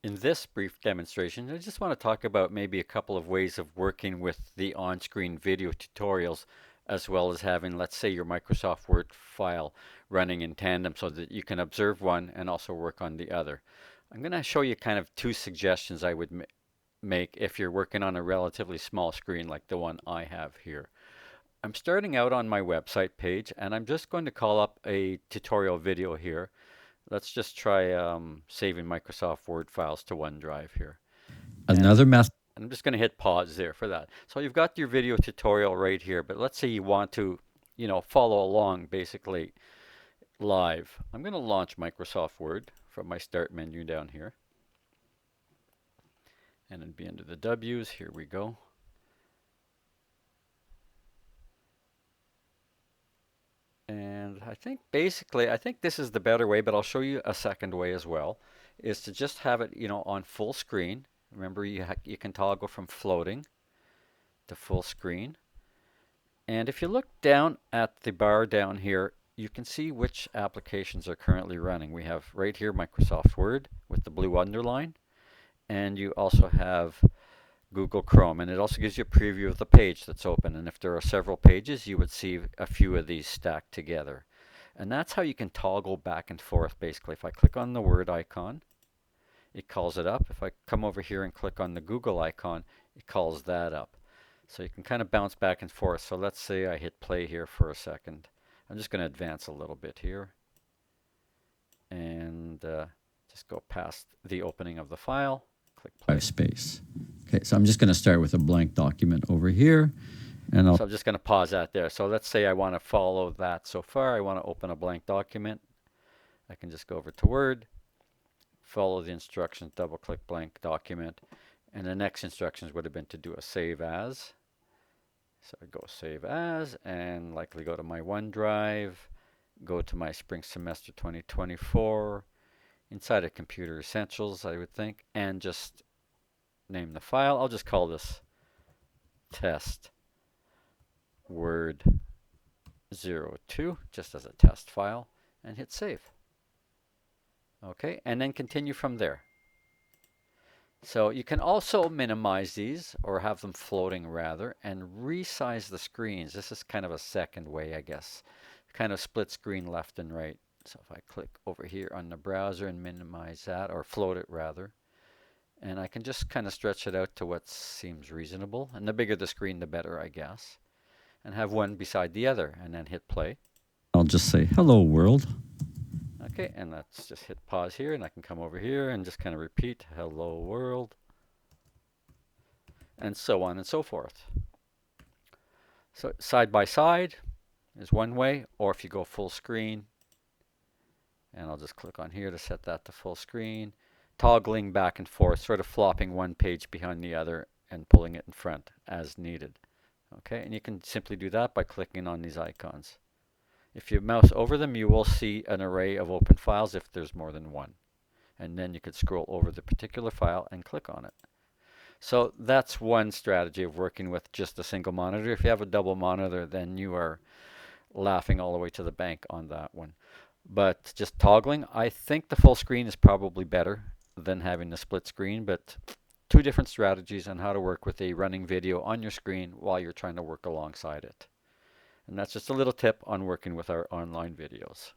In this brief demonstration, I just want to talk about maybe a couple of ways of working with the on-screen video tutorials, as well as having, let's say, your Microsoft Word file running in tandem so that you can observe one and also work on the other. I'm going to show you kind of two suggestions I would make if you're working on a relatively small screen like the one I have here. I'm starting out on my website page, and I'm just going to call up a tutorial video here. Let's just try saving Microsoft Word files to OneDrive here. And Another method. I'm just going to hit pause there for that. So you've got your video tutorial right here, but let's say you want to, follow along basically live. I'm going to launch Microsoft Word from my start menu down here. And then be under the W's. Here we go. And I think basically, I think this is the better way, but I'll show you a second way as well, is to just have it, on full screen. Remember, you can toggle from floating to full screen. And if you look down at the bar down here, you can see which applications are currently running. We have right here Microsoft Word with the blue underline, and you also have Google Chrome, and it also gives you a preview of the page that's open. And if there are several pages, you would see a few of these stacked together. And that's how you can toggle back and forth basically. If I click on the Word icon, it calls it up. If I come over here and click on the Google icon, it calls that up. So you can kind of bounce back and forth. So let's say I hit play here for a second. I'm just going to advance a little bit here and just go past the opening of the file. Click play. Space. Okay, so I'm just going to start with a blank document over here. So I'm just going to pause that there. So let's say I want to follow that so far. I want to open a blank document. I can just go over to Word, follow the instructions, double click blank document. And the next instructions would have been to do a save as. So I go save as and likely go to my OneDrive, go to my Spring Semester 2024, inside of Computer Essentials, I would think, and just name the file. I'll just call this test Word 02, just as a test file, and hit save. Okay, and then continue from there. So you can also minimize these, or have them floating rather, and resize the screens. This is kind of a second way, I guess. Kind of split screen left and right. So if I click over here on the browser and minimize that, or float it rather, and I can just kind of stretch it out to what seems reasonable. And the bigger the screen, the better, I guess. And have one beside the other, and then hit play. I'll just say, hello, world. Okay, and let's just hit pause here, and I can come over here and just kind of repeat, hello, world, and so on and so forth. So side by side is one way, or if you go full screen, and I'll just click on here to set that to full screen, toggling back and forth, sort of flopping one page behind the other and pulling it in front as needed. Okay, and you can simply do that by clicking on these icons. If you mouse over them, you will see an array of open files if there's more than one. And then you could scroll over the particular file and click on it. So that's one strategy of working with just a single monitor. If you have a double monitor, then you are laughing all the way to the bank on that one. But just toggling, I think the full screen is probably better than having the split screen, but two different strategies on how to work with a running video on your screen while you're trying to work alongside it. And that's just a little tip on working with our online videos.